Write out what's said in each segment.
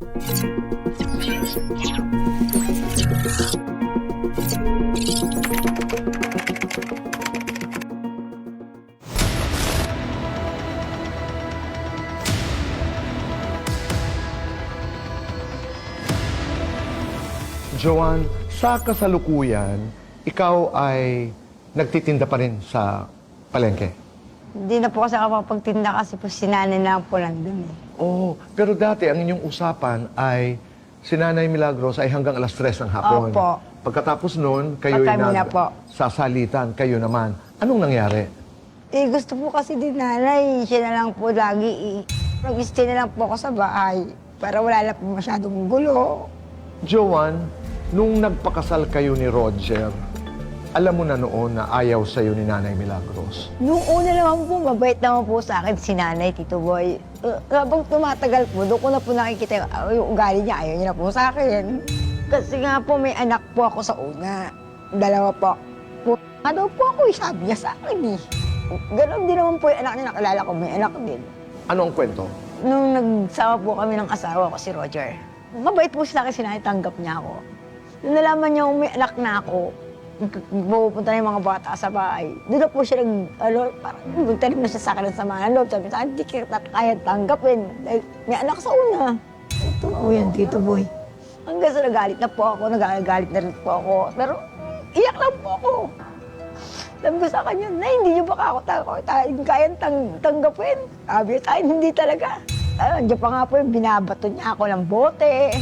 Joanne, sa kasalukuyan, ikaw ay nagtitinda pa rin sa palengke? Hindi na po kasi ako makapagtinda kasi po sinanay na po nandun eh. Oh, pero dati ang inyong usapan ay si Nanay Milagros ay hanggang alas 3 ng hapon. Opo. Pagkatapos noon, kayo'y Kami na po. sasalitan, kayo naman. Anong nangyari? Eh gusto po kasi din nanay, siya na lang po lagi eh. Nag-stay na lang po ako sa bahay para wala na po masyadong gulo. Joanne, nung nagpakasal kayo ni Roger, alam mo na noon na ayaw sa'yo ni Nanay Milagros. Nung una naman po, mabait naman po sa akin si nanay, Tito Boy. Habang tumatagal po, doon ko na po nakikita yung ugali niya, ayaw niya na po sa akin. Kasi nga po, may anak po ako sa una. Dalawa po. Nga daw po ako, sabi niya sa akin eh. Ganon din naman po yung anak niya, nakilala ko, may anak din. Ano ang kwento? Nung nagsama po kami ng asawa ko, si Roger, mabait po siya sa akin, si nanay, tanggap niya ako. Nung nalaman niya kung may anak na ako, pupunta na yung mga bata sa bahay. Doon na po siya parang nagtanim na siya sa akin ng sama ng loob. Sabi sa akin, hindi kita kaya tanggapin. Dahil may anak sa una. Ito po yan, Tito Boy. Hanggang sa nagalit na po ako, nagagalit na rin po ako. Pero iyak lang po ako. Sabi ko sa kanya, na hindi niyo ba ako kayang tanggapin? Sabi niya sa akin, hindi talaga. Andiyan pa nga po yung binabato niya ako ng bote.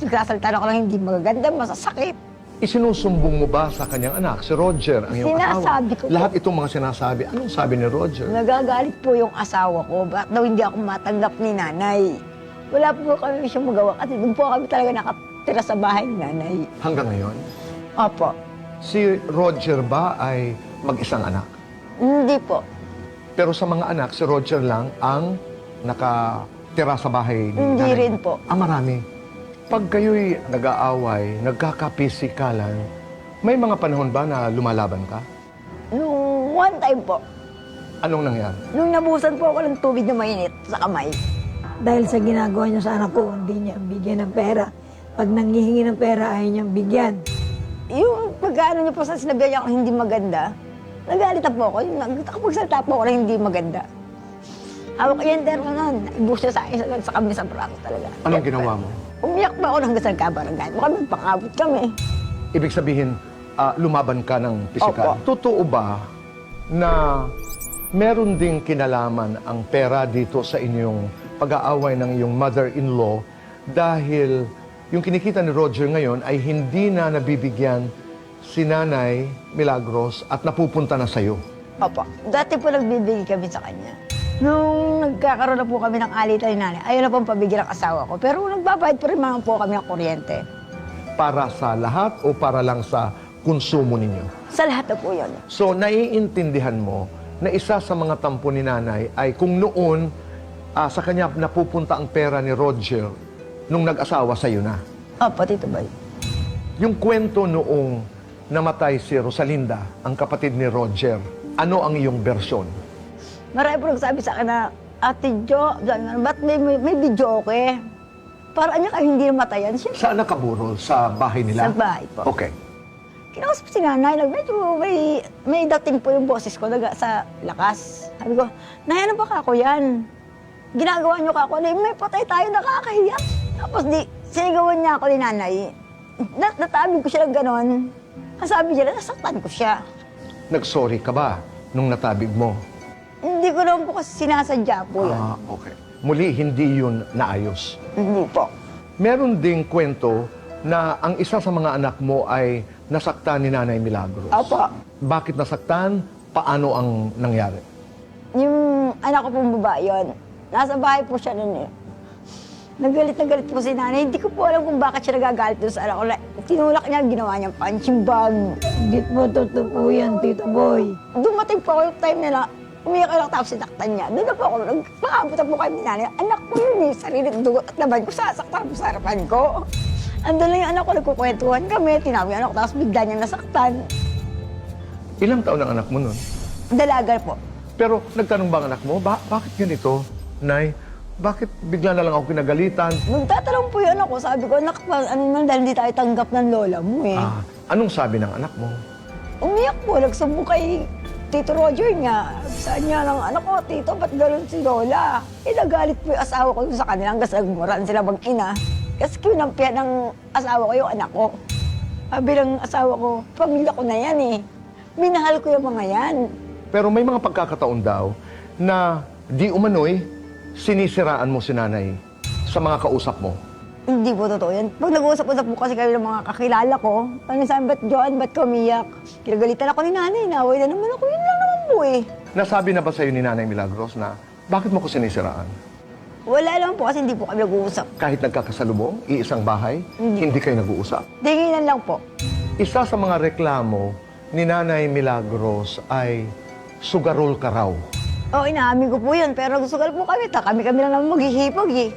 Nagsasalita ako ng hindi magaganda, masasakit. Isinusumbong mo ba sa kanyang anak, si Roger, ang iyong Sinasabi asawa? ko po. Lahat itong mga sinasabi, anong sabi ni Roger? Nagagalit po yung asawa ko. Bakit daw hindi ako matanggap ni nanay? Wala po kami siyang magawa kasi doon po kami talaga nakatira sa bahay ni nanay. Hanggang ngayon? Opo. Si Roger ba ay mag-isang anak? Hindi po. Pero sa mga anak, si Roger lang ang nakatira sa bahay ni Hindi nanay? rin po. Marami. Pag kayo'y nag-aaway, nagkakapisikalan, may mga panahon ba na lumalaban ka? Nung one time po, Anong nangyari? nung nabusan po ako ng tubig na mainit sa kamay. Dahil sa ginagawa niya sa anak ko, hindi niya bigyan ng pera. Pag nanghihingi ng pera, ayaw niyang bigyan. Yung pagkaano niya po sa sinabihan niya ako hindi maganda, nagalit na po ako. Yung nakapagsalita po ako na hindi maganda. Hawak ko yung termo nun, ibus niya sa akin sa kami sa braso talaga. Anong ginawa mo? Umiyak pa ako hanggang sa nagkabarangay. Baka magpangabot kami. Ibig sabihin, lumaban ka ng pisikal. Opo. Totoo ba na meron ding kinalaman ang pera dito sa inyong pag-aaway ng iyong mother-in-law dahil yung kinikita ni Roger ngayon ay hindi na nabibigyan si Nanay Milagros at napupunta na sa'yo? Opo. Dati po nagbibigay kami sa kanya. Nung nagkakaroon na po kami ng alitan ni nanay, ayaw na pong pabigyan ng asawa ko. Pero nagbabayad pa rin mga po kami ng kuryente. Para sa lahat o para lang sa konsumo ninyo? Sa lahat na po yun. So, naiintindihan mo na isa sa mga tampo ni Nanay ay kung noon sa kanya napupunta ang pera ni Roger nung nag-asawa sa'yo na. Opo, Tito Boy. Yung kwento noong namatay si Rosalinda, ang kapatid ni Roger, ano ang iyong bersyon? Marami po nagsabi sa akin na, Ate Jo, ba't may video okay? Para niya kayo hindi namatayan siya. Saan nakaburol? Sa bahay nila? Sa bahay po. Okay. Kinausap si nanay, medyo may dating po yung boses ko sa lakas. Sabi ko, Nay, ano ba kako yan? Ginagawa niyo kako, may patay tayo, nakakahiya. Tapos sinigawan niya ako ni nanay. Natabig ko siya ng ganon. Ang sabi niya, nasaktan ko siya. Nag-sorry ka ba nung natabig mo? Hindi ko naman po kasi sinasadya po yan. Okay. Muli, hindi yun naayos. Hindi po. Meron ding kwento na ang isa sa mga anak mo ay nasaktan ni Nanay Milagros. Opo. Bakit nasaktan? Paano ang nangyari? Yung anak ko pong babae yun, nasa bahay po siya nun eh. Nagalit na galit po si nanay. Hindi ko po alam kung bakit siya nagagalit doon sa anak ko. Tinulak niya, ginawa niyang punching bag. Hindi mo totoo po yan, Tito Boy. Dumating po ako yung time nila, umiyak lang tapos sinaktan niya. Doon na po ako, nagpakabot po kami ni nanay. Anak ko yun eh, sarili dugot at laban ko, sasaktan po sa harapan ko. Andun lang yung anak ko, nagkukwentuhan kami, tinawag yung anak ko, tapos bigla niyang nasaktan. Ilang taon ang anak mo nun? Dalaga po. Pero nagtanong ba ang anak mo, bakit ganito, Nay? Bakit bigla na lang ako kinagalitan? Nagtatanong po yun ako. Sabi ko, anak, ano man dahil hindi tayo tanggap ng lola mo eh. Anong sabi ng anak mo? Umiyak po, nagsabong kay Tito Roger niya. Saan niya ng anak ko, Tito, ba't gano'n si Lola? Eh, nagalit po yung asawa ko sa kanila hanggang sa nagmuran sila mag-ina. Kasi kinampihan ng asawa ko yung anak ko. Sabi ng asawa ko, pamilya ko na yan eh. Minahal ko yung mga yan. Pero may mga pagkakataon daw na di umano'y sinisiraan mo si nanay sa mga kausap mo. Hindi po totoo yan. Pag nag-uusap-usap po kasi kami ng mga kakilala ko, ano sabi, ba't Joan, ba't kumiyak? Kinagalitan ako ni nanay, naway na naman ako, yun lang naman po eh. Nasabi na ba sa'yo ni Nanay Milagros na bakit mo ko sinisiraan? Wala lang po kasi hindi po kami nag-uusap. Kahit nagkakasalubong, iisang bahay, hindi kayo nag-uusap. Tinginan lang po. Isa sa mga reklamo ni Nanay Milagros ay sugarol ka raw. Oo, inaamin ko po yun, pero nagsugal po kami. Kami lang naman maghihipag eh.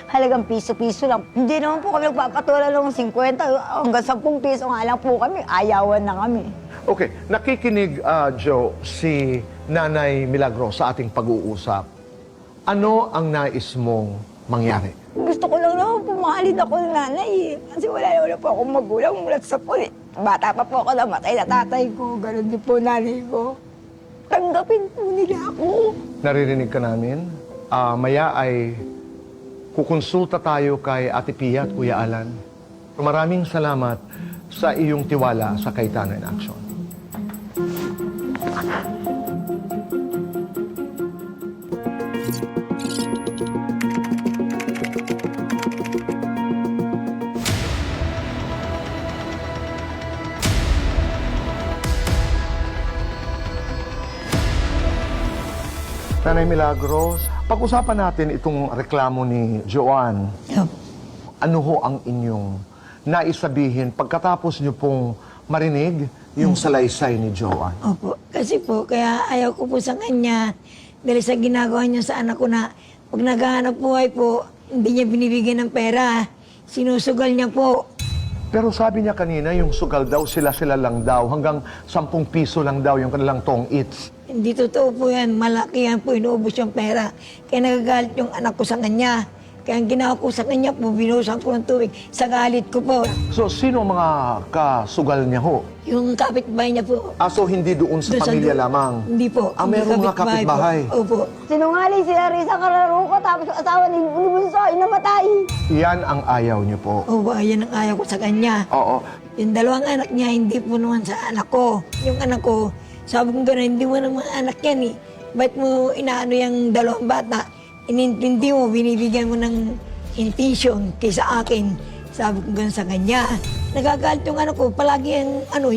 Halagang piso-piso lang. Hindi naman po kami nagpapatula ng 50, hanggang 10 piso nga lang po kami. Ayawan na kami. Okay, nakikinig, Joe, si Nanay Milagros sa ating pag-uusap. Ano ang nais mong mangyari? Gusto ko lang naman pumahalin ako ng nanay eh. Kasi wala po akong magulang mula sa puli. Bata pa po ako namatay na tatay ko. Ganon din po nanay ko. Tanggapin po nila ako. Naririnig ka namin? Maya ay kukonsulta tayo kay Ate Pia at Kuya Alan. Maraming salamat sa iyong tiwala sa Cayetano in Action. Nanay Milagros, pag-usapan natin itong reklamo ni Joan. Yup. Ano ho ang inyong naisabihin pagkatapos niyo pong marinig yung salaysay ni Joan? Opo. Kasi po, kaya ayaw ko po sa kanya dahil sa ginagawa niya sa anak ko na pag naghahanap buhay po, hindi niya binibigyan ng pera. Sinusugal niya po. Pero sabi niya kanina, yung sugal daw, sila-sila lang daw. Hanggang 10 piso lang daw yung kanilang tong eats. Hindi totoo po yan. Malaki yan po, inuubos yung pera. Kaya nagagalit yung anak ko sa kanya. Kaya ang ginawa ko sa kanya po, binuhusan ko ng tubig. Sa galit ko po. So, sino ang mga kasugal niya ho? Yung kapitbahay niya po. So hindi doon sa Doon pamilya doon. lamang? Hindi po. Meron Hindi mga kapitbahay? po. Opo. Sinungaling sila rin sa kalaro ko, tapos yung asawa ni Bunso, inamatay. Yan ang ayaw niyo po. Opo, ayan ang ayaw ko sa kanya. Oo. Yung dalawang anak niya, hindi po naman sa anak ko. Yung anak ko, sabi ko gano'n, hindi mo naman anak yan eh. Ba't mo inaano yung dalawang bata? Inintindi mo, binibigyan mo ng intention kaysa akin. Sabi ko gano'n sa kanya. Nagagalit yung anak ko, palagi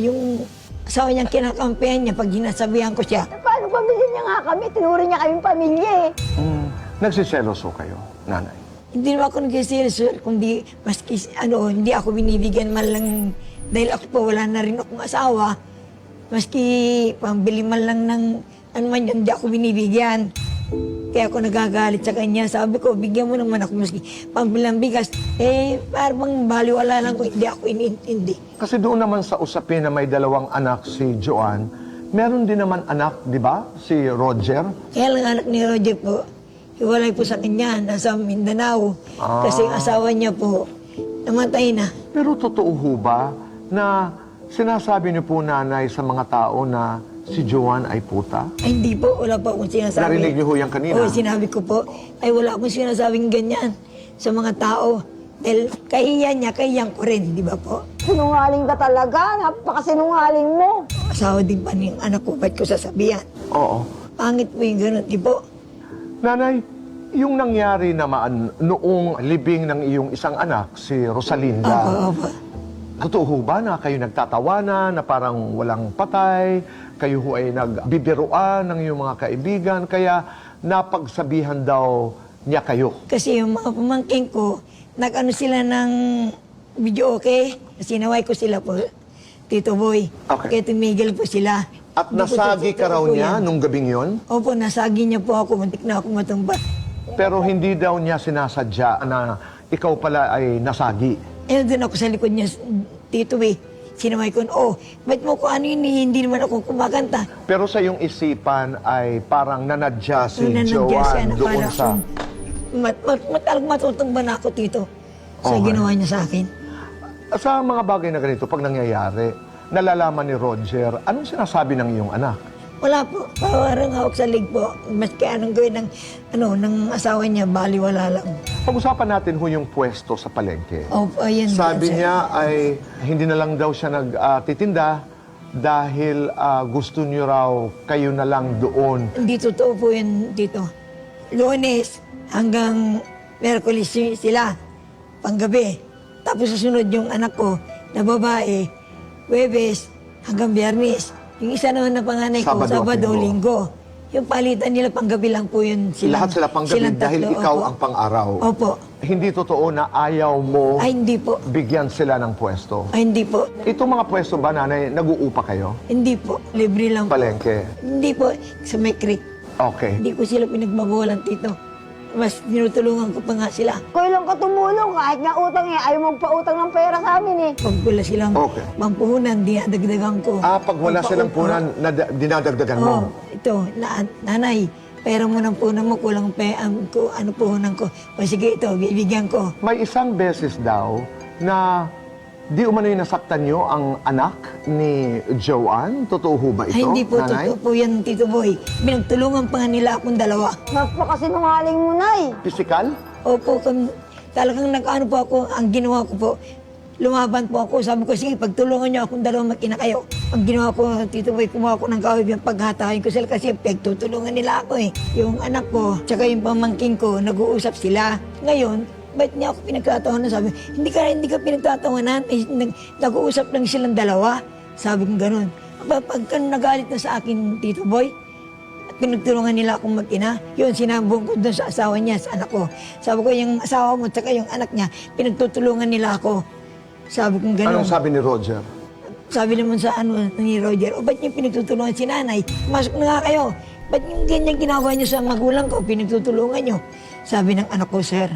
yung asawa niyang kinakampihan niya pag ginasabihan ko siya. Paano pamilya niya nga kami? Tinuro niya kaming pamilya eh. Nagsiselos ho kayo, nanay? Hindi naman ako nag-serious, sir, kundi maski hindi ako binibigyan man lang dahil ako po wala na rin akong asawa. Maski pambili man lang ng man yun, hindi ako binibigyan. Kaya ako nagagalit sa kanya. Sabi ko, bigyan mo naman ako maski pambilang bigas. Parang baliwala lang kung hindi ako iniintindi. Kasi doon naman sa usapin na may dalawang anak si Joan, meron din naman anak, di ba? Si Roger. Kaya lang anak ni Roger po, hiwalay po sa kanya, nasa Mindanao. Kasi ang asawa niya po, namatay na. Pero totoo ho ba na sinasabi niyo po, nanay, sa mga tao na si Joan ay puta? Ay, hindi po, wala po akong sinasabi. Narinig niyo ho yan kanina? Oo, sinabi ko po. Ay, wala akong sinasabing ganyan sa mga tao. Dahil kahiyan niya, kahiyan ko rin, di ba po? Sinungaling ka talaga, napakasinungaling mo. Asawa din pa ng anak ko, ba't ko sasabihan? Oo. Pangit po yung gano'n, di po? Nanay, yung nangyari naman noong libing ng iyong isang anak, si Rosalinda, Opo. totoo ho ba na kayo nagtatawanan, na parang walang patay, kayo ho ay nagbibiruan ng iyong mga kaibigan, kaya napagsabihan daw niya kayo? Kasi yung mga pamangking ko, nag-ano sila ng video okay. Sinaway ko sila po, Tito Boy. Okay. Kaya tumigil po sila. At Hindi po nasagi ka raw totoo niya yan. nung gabing yon? Opo, nasagi niya po ako, muntik na ako matumba. Pero hindi daw niya sinasadya na ikaw pala ay nasagi. Doon ako sa likod niya, Tito Boy. Sinaway ko, ba't mo ko ano yun, hindi naman ako kumakanta. Pero sa iyong isipan ay parang nanadya si Nanadya siya Joan na doon para sa... akong Talagang matutumba na ako, Tito, sa Okay. ginawa niya sa akin. Sa mga bagay na ganito, pag nangyayari, nalalaman ni Roger, anong sinasabi ng iyong anak? Wala po. Parang hawak sa lig po. Maski anong gawin ng asawa niya, baliwala lang. Pag-usapan natin ho yung pwesto sa palengke. Opo, ayan. Sabi sir. niya ay hindi na lang daw siya nagtitinda dahil gusto niyo raw kayo na lang doon. Hindi totoo po yun, Tito. Lunes hanggang Merkulis sila, panggabi. Tapos susunod yung anak ko na babae, Huwebes hanggang Biyernes. Yung isa naman na panganay ko, Sabado, Sabado, Linggo. Linggo. Yung palitan nila panggabi lang po yun. Lahat sila panggabi silang dahil tatlo, ikaw opo. ang pang-araw. Opo. Hindi totoo na ayaw mo Ay, hindi po. bigyan sila ng pwesto. Ay, hindi po. Itong mga pwesto ba, nanay, nag-uupa kayo? Hindi po. Libre lang po. Palengke. Hindi po. Sa may creek. Okay. Hindi ko sila pinagbabawalan, Tito. Mas tinutulungan ko pa nga sila. Kailan ka tumulong kahit nga utang eh. Ayaw magpautang ng pera sa amin eh. Pag wala silang Okay. pampuhunan, dinadagdagan ko. Pag wala Opo, silang opo. punan, dinadagdagan mo. Oo, ito, nanay, pera mo ng punan mo, kulang ko, ano puhunan ko. O sige, ito, bibigyan ko. May isang beses daw na di umano'y nasaktan niyo ang anak ni Joanne. Totoo ho ba ito, Ay, hindi po, nanay? totoo po yan, Tito Boy. Pinagtulungan pa nga nila akong dalawa. Napakasinungaling mo, Nay. Physical? Opo, talagang nag-ano po ako, ang ginawa ko po, lumaban po ako. Sabi ko, sige, pagtulungan niyo akong dalawa makina kayo. Ang ginawa ko, Tito Boy, kumuha ko ng kawib yung paghatahin ko sila kasi pagtutulungan nila ako eh. Yung anak ko, tsaka yung pamangking ko, nag-uusap sila. Ngayon, ba't niya ako pinagtatawanan? Sabi, hindi ka pinagtatawanan. Eh, nag-uusap lang silang dalawa. Sabi ko ganun. Pagka nagalit na sa akin, Tito Boy, at pinagtulungan nila akong mag-ina, yun, sinabong ko doon sa asawa niya, sa anak ko. Sabi ko, yung asawa mo, tsaka yung anak niya, pinagtutulungan nila ako. Sabi ko ganun. Anong sabi ni Roger? Sabi naman sa ni Roger, o ba't niyo pinagtutulungan si nanay? Masok na nga kayo. Ba't yung ganyan ginagawa niyo sa magulang ko, pinagtutulungan niyo? Sabi ng anak ko, sir.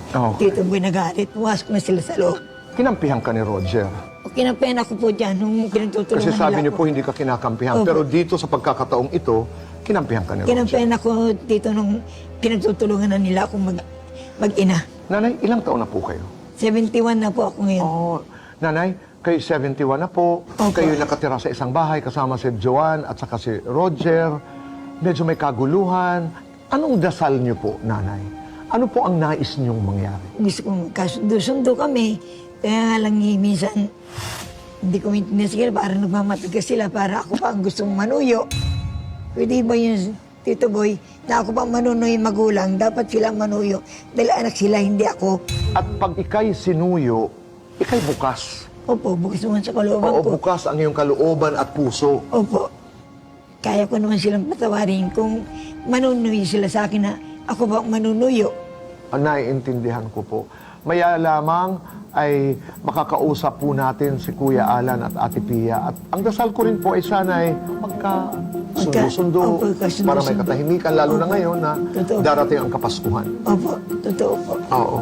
Okay. Tito Boy nagalit, pumasok na sila sa loob. Kinampihan ka ni Roger. O kinapayan ako po dyan nung pinagtutulungan Kasi sabi niyo nila po hindi ka kinakampihan. Opo. Pero dito sa pagkakataong ito, kinampihan ka ni Roger. Kinapayan ako dito nung pinagtutulungan na nila akong mag-ina. Nanay, ilang taon na po kayo? 71 na po ako ngayon. Oh, nanay, kayo 71 na po. Opo. Kayo nakatira sa isang bahay kasama si Joanne at saka si Roger. Medyo may kaguluhan. Anong dasal niyo po, nanay? Ano po ang nais niyong mangyari? Gusto kong kasundo kami. Kaya nga lang minsan, hindi ko maintindihan sila, parang nagmamatigas sila para ako pa ang gustong manuyo. Pwede ba yung Tito Boy, na ako pa manunoy magulang, dapat silang manuyo. Dahil anak sila, hindi ako. At pag ikay sinuyo, ikay bukas. Opo, bukas naman sa kalooban Oo, ko. bukas ang iyong kalooban at puso. Opo. Kaya ko naman silang patawarin kung manunuyo sila sa akin na ako ba ang manunuyo. Naiintindihan ko po. Maya lamang ay makakausap po natin si Kuya Alan at Ate Pia. At ang dasal ko rin po ay sana ay magka-sundo-sundo Opo, magkasundo-sundo. para may katahimikan, lalo na ngayon na Totoo. darating ang Kapaskuhan. Opo, totoo po. Oo.